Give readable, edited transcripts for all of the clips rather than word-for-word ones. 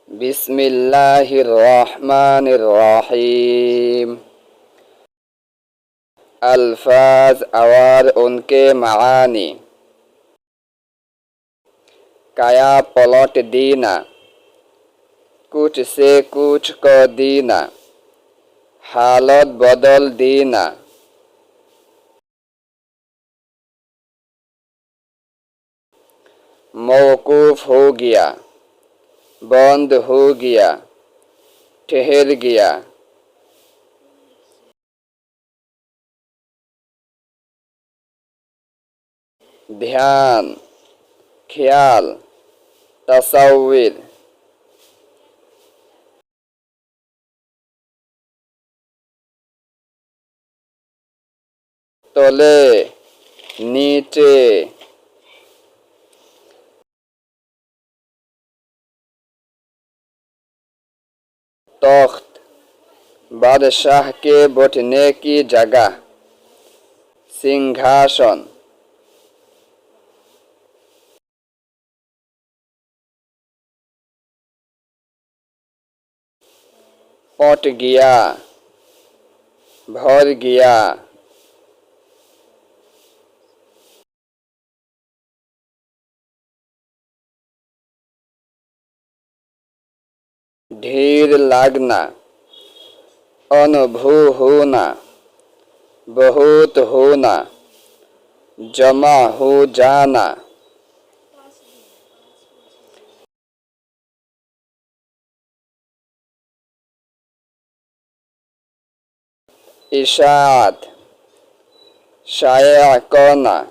बिस्मिल्लाहिर रहमानिर रहीम। अल्फाज और उनके मानी। काया पलट दीना, कुछ से कुछ को दीना, हालत बदल दीना। मौकूफ हो गया, बंद हो गया, ठहर गया। ध्यान, ख्याल, तस्वीर। तले, नीचे। तख्त, बादशाह के बैठने की जगह। सिंहासन। पट गया, भर गया। ढेर लागना, अनुभव होना, बहुत होना, जमा हो जाना। इशाअत, शाया करना,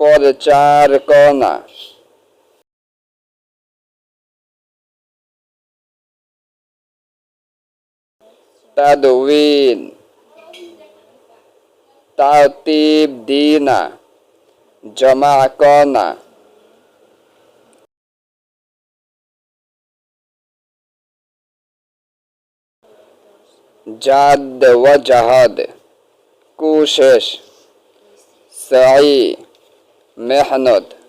प्रचार करना। तदवीन, तरतीब देना, जमा करना। जद व जहद, कोशिश, सही, मेहनत।